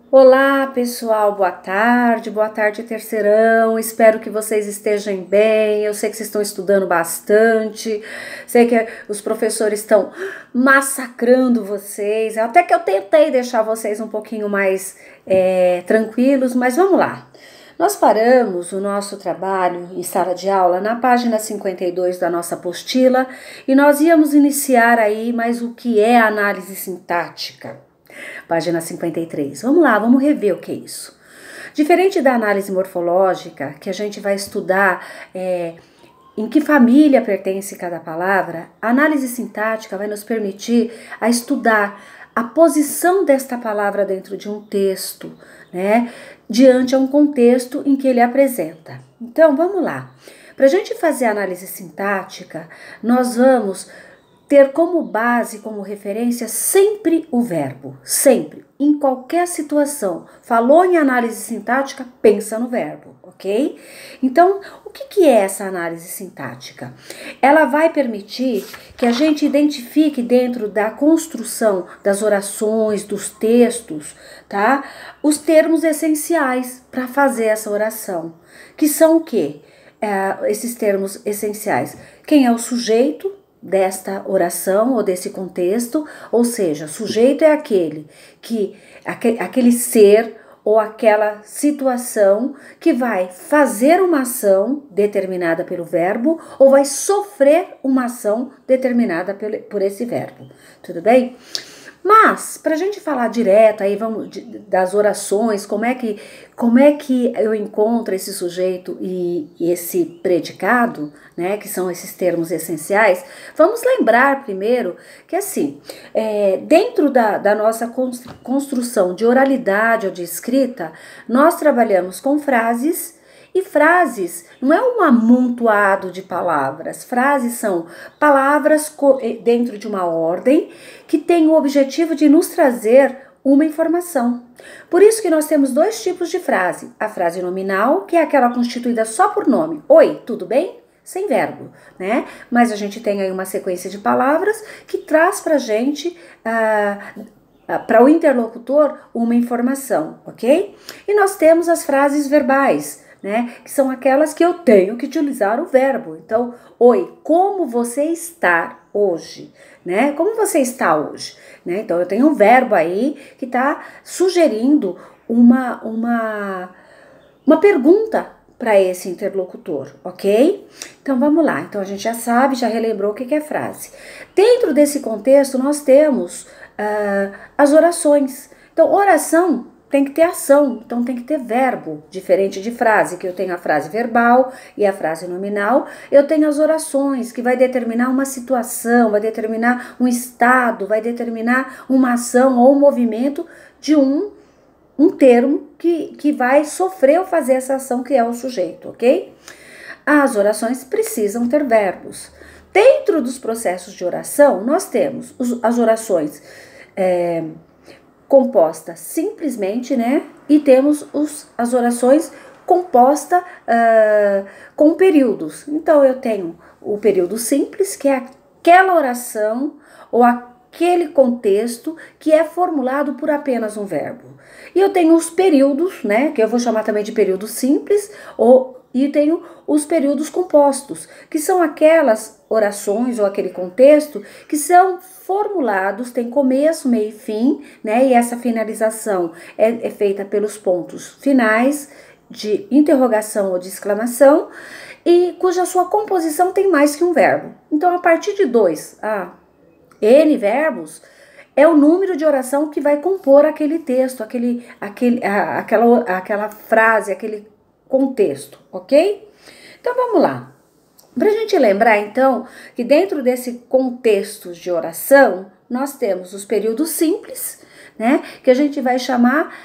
Olá, pessoal, boa tarde, terceirão. Espero que vocês estejam bem. Eu sei que vocês estão estudando bastante, sei que os professores estão massacrando vocês. Até que eu tentei deixar vocês um pouquinho mais tranquilos, mas vamos lá. Nós paramos o nosso trabalho em sala de aula na página 52 da nossa apostila e nós íamos iniciar aí mais o que é análise sintática. Página 53. Vamos lá, vamos rever o que é isso. Diferente da análise morfológica, que a gente vai estudar em que família pertence cada palavra, a análise sintática vai nos permitir a estudar a posição desta palavra dentro de um texto, né, diante a um contexto em que ele apresenta. Então, vamos lá. Para a gente fazer a análise sintática, nós vamos ter como base, como referência, sempre o verbo. Sempre. Em qualquer situação. Falou em análise sintática, pensa no verbo, ok? Então, o que é essa análise sintática? Ela vai permitir que a gente identifique dentro da construção das orações, dos textos, tá? Os termos essenciais para fazer essa oração. Que são o quê? Esses termos essenciais. Quem é o sujeito desta oração ou desse contexto, ou seja, sujeito é aquele ser ou aquela situação que vai fazer uma ação determinada pelo verbo ou vai sofrer uma ação determinada por esse verbo. Tudo bem? Mas, para a gente falar direto aí, vamos das orações, como é que eu encontro esse sujeito e esse predicado, né, que são esses termos essenciais, vamos lembrar primeiro que assim, dentro da nossa construção de oralidade ou de escrita, nós trabalhamos com frases. E frases não é um amontoado de palavras. Frases são palavras dentro de uma ordem que tem o objetivo de nos trazer uma informação. Por isso que nós temos dois tipos de frase. A frase nominal, que é aquela constituída só por nome. Oi, tudo bem? Sem verbo, né? Mas a gente tem aí uma sequência de palavras que traz pra gente para o interlocutor uma informação, ok? E nós temos as frases verbais, né, que são aquelas que eu tenho que utilizar o verbo. Então, oi, como você está hoje? Né? Como você está hoje? Né? Então, eu tenho um verbo aí que está sugerindo uma pergunta para esse interlocutor, ok? Então, vamos lá. Então, a gente já sabe, já relembrou o que é frase. Dentro desse contexto, nós temos as orações. Então, oração tem que ter ação, então tem que ter verbo, diferente de frase, que eu tenho a frase verbal e a frase nominal, eu tenho as orações, que vai determinar uma situação, vai determinar um estado, vai determinar uma ação ou um movimento de um termo que vai sofrer ao fazer essa ação, que é o sujeito, ok? As orações precisam ter verbos. Dentro dos processos de oração, nós temos as orações composta simplesmente, né? E temos as orações composta com períodos. Então, eu tenho o período simples, que é aquela oração ou aquele contexto que é formulado por apenas um verbo. E eu tenho os períodos, né? Que eu vou chamar também de período simples, e tenho os períodos compostos, que são aquelas orações ou aquele contexto que são formulados, tem começo, meio e fim, né? E essa finalização é feita pelos pontos finais de interrogação ou de exclamação e cuja sua composição tem mais que um verbo. Então, a partir de 2 a N verbos, é o número de oração que vai compor aquele texto, aquela frase, aquele contexto, ok? Então, vamos lá. Para a gente lembrar, então, que dentro desse contexto de oração, nós temos os períodos simples, né? Que a gente vai chamar,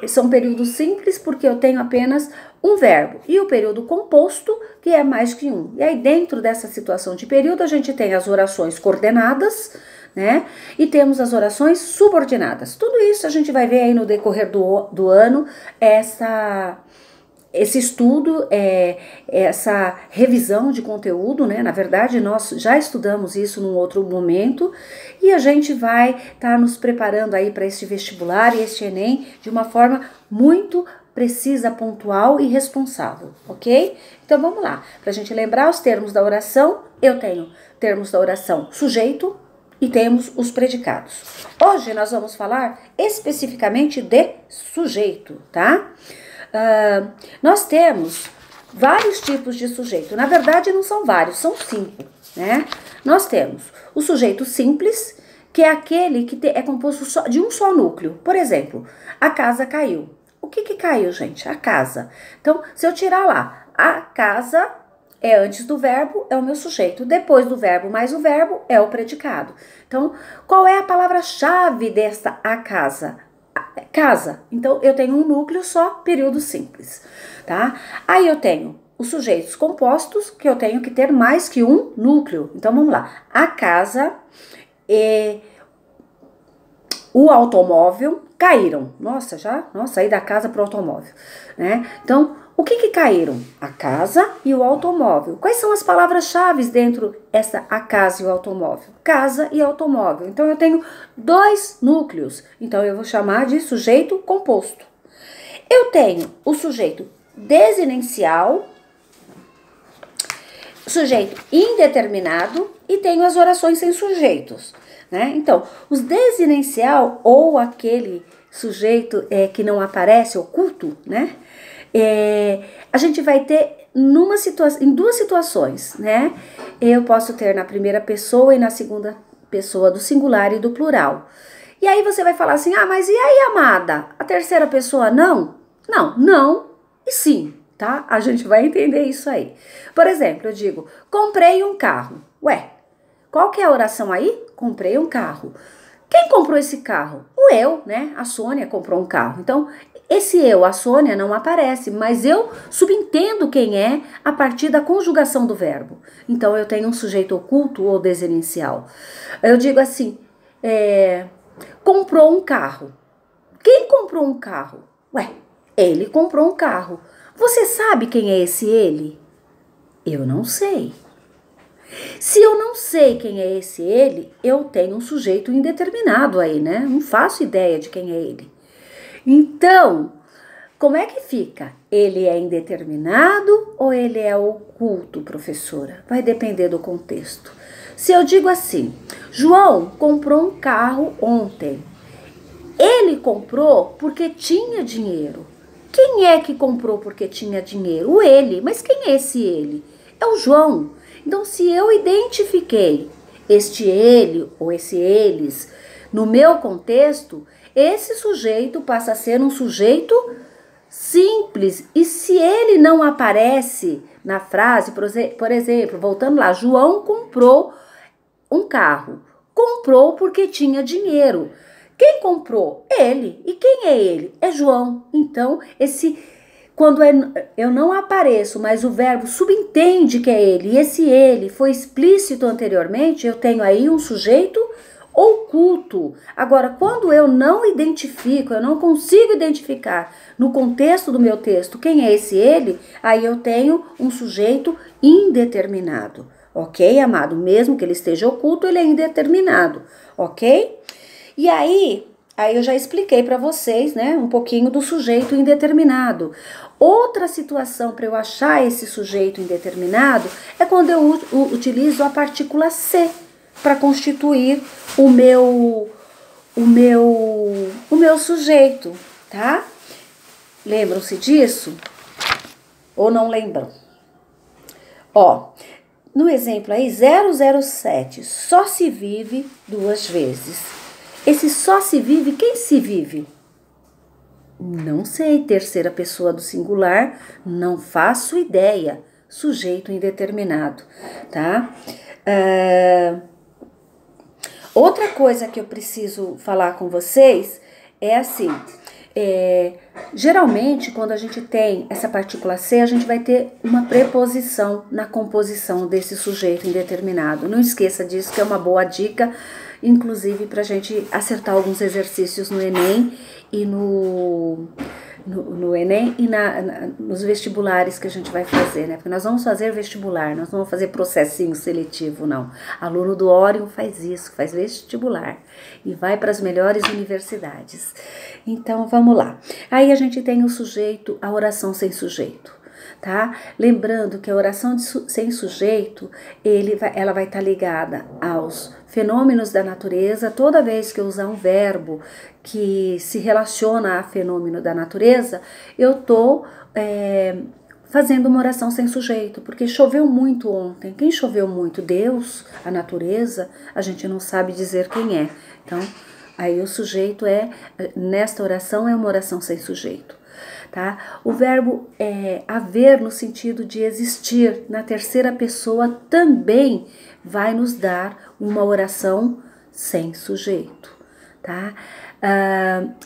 são períodos simples porque eu tenho apenas um verbo. E o período composto, que é mais que um. E aí, dentro dessa situação de período, a gente tem as orações coordenadas, né? E temos as orações subordinadas. Tudo isso a gente vai ver aí no decorrer do ano, esse estudo, essa revisão de conteúdo, né? Na verdade, nós já estudamos isso num outro momento e a gente vai estar nos preparando aí para este vestibular e este Enem de uma forma muito precisa, pontual e responsável, ok? Então vamos lá, para a gente lembrar os termos da oração, eu tenho termos da oração sujeito e temos os predicados. Hoje nós vamos falar especificamente de sujeito, tá? Nós temos vários tipos de sujeito. Na verdade, não são vários, são 5, né? Nós temos o sujeito simples, que é aquele que é composto de um só núcleo. Por exemplo, a casa caiu. O que caiu, gente? A casa. Então, se eu tirar lá, a casa é antes do verbo, é o meu sujeito. Depois do verbo mais o verbo é o predicado. Então, qual é a palavra-chave desta a casa? Casa. Então, eu tenho um núcleo só, período simples, tá? Aí eu tenho os sujeitos compostos, que eu tenho que ter mais que um núcleo. Então, vamos lá. A casa e o automóvel caíram. Nossa, aí da casa para o automóvel, né? Então, o que caíram? A casa e o automóvel. Quais são as palavras-chave dentro dessa a casa e o automóvel? Casa e automóvel. Então, eu tenho 2 núcleos. Então, eu vou chamar de sujeito composto. Eu tenho o sujeito desinencial, sujeito indeterminado e tenho as orações sem sujeitos, né? Então, os desinencial ou aquele sujeito que não aparece, oculto, né? A gente vai ter em 2 situações, né? Eu posso ter na primeira pessoa e na segunda pessoa do singular e do plural. E aí você vai falar assim, mas e aí, amada? A terceira pessoa não? Não e sim, tá? A gente vai entender isso aí. Por exemplo, eu digo, comprei um carro. Ué, qual que é a oração aí? Comprei um carro. Quem comprou esse carro? O eu, né? A Sônia comprou um carro. Então, esse eu, a Sônia, não aparece, mas eu subentendo quem é a partir da conjugação do verbo. Então, eu tenho um sujeito oculto ou desinencial. Eu digo assim, comprou um carro. Quem comprou um carro? Ué, ele comprou um carro. Você sabe quem é esse ele? Eu não sei. Se eu não sei quem é esse ele, eu tenho um sujeito indeterminado aí, né? Não faço ideia de quem é ele. Então, como é que fica? Ele é indeterminado ou ele é oculto, professora? Vai depender do contexto. Se eu digo assim, João comprou um carro ontem. Ele comprou porque tinha dinheiro. Quem é que comprou porque tinha dinheiro? O ele. Mas quem é esse ele? É o João. Então, se eu identifiquei este ele ou esse eles no meu contexto, esse sujeito passa a ser um sujeito simples. E se ele não aparece na frase, por exemplo, voltando lá, João comprou um carro. Comprou porque tinha dinheiro. Quem comprou? Ele. E quem é ele? É João. Então, quando eu não apareço, mas o verbo subentende que é ele, e esse ele foi explícito anteriormente, eu tenho aí um sujeito oculto. Agora, quando eu não identifico, eu não consigo identificar no contexto do meu texto quem é esse ele, aí eu tenho um sujeito indeterminado. Ok, amado? Mesmo que ele esteja oculto, ele é indeterminado. Ok? E aí eu já expliquei para vocês, né, um pouquinho do sujeito indeterminado. Outra situação para eu achar esse sujeito indeterminado é quando eu utilizo a partícula ser para constituir o meu sujeito, tá? Lembram-se disso? Ou não lembram? Ó, no exemplo aí, 007, só se vive 2 vezes. Esse só se vive, quem se vive? Não sei, terceira pessoa do singular, não faço ideia. Sujeito indeterminado, tá? Outra coisa que eu preciso falar com vocês é assim, geralmente quando a gente tem essa partícula ser, a gente vai ter uma preposição na composição desse sujeito indeterminado. Não esqueça disso, que é uma boa dica, inclusive para a gente acertar alguns exercícios no Enem e no Enem e nos vestibulares que a gente vai fazer, né? Porque nós vamos fazer vestibular, nós não vamos fazer processinho seletivo, não. Aluno do Orion faz isso, faz vestibular e vai para as melhores universidades. Então, vamos lá. Aí a gente tem o sujeito, a oração sem sujeito. Tá? Lembrando que a oração sem sujeito, ela vai estar ligada aos fenômenos da natureza. Toda vez que eu usar um verbo que se relaciona a fenômeno da natureza, eu estou fazendo uma oração sem sujeito, porque choveu muito ontem. Quem choveu muito? Deus, a natureza, a gente não sabe dizer quem é. Então, aí o sujeito nesta oração é uma oração sem sujeito. Tá? O verbo haver no sentido de existir na terceira pessoa também vai nos dar uma oração sem sujeito, tá?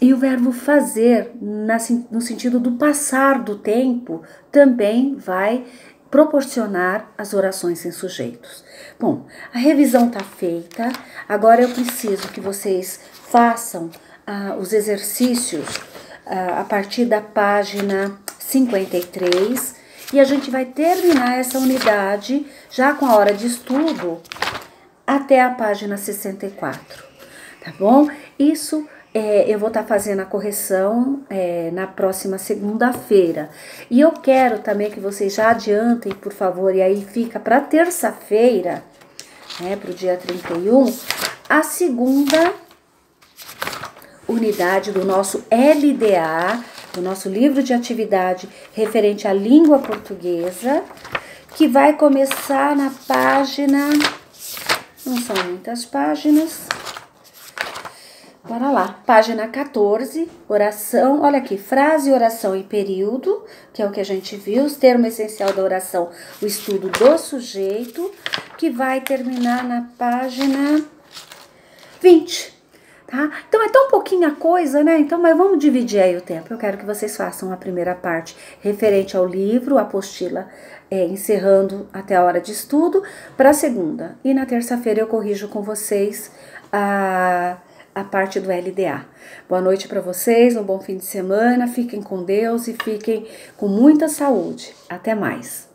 E o verbo fazer no sentido do passar do tempo também vai proporcionar as orações sem sujeitos. Bom, a revisão tá feita, agora eu preciso que vocês façam os exercícios a partir da página 53 e a gente vai terminar essa unidade já com a hora de estudo até a página 64, tá bom? Isso eu vou estar fazendo a correção na próxima segunda-feira. E eu quero também que vocês já adiantem, por favor, e aí fica para terça-feira, né, para o dia 31, a segunda unidade do nosso LDA, do nosso livro de atividade referente à língua portuguesa, que vai começar na página, não são muitas páginas, bora lá, página 14, oração, olha aqui, frase, oração e período, que é o que a gente viu, os termos essencial da oração, o estudo do sujeito, que vai terminar na página 20. Tá? Então é tão pouquinha coisa, né? Então, mas vamos dividir aí o tempo. Eu quero que vocês façam a primeira parte referente ao livro, a apostila, encerrando até a hora de estudo, para a segunda. E na terça-feira eu corrijo com vocês a parte do LDA. Boa noite para vocês, um bom fim de semana, fiquem com Deus e fiquem com muita saúde. Até mais.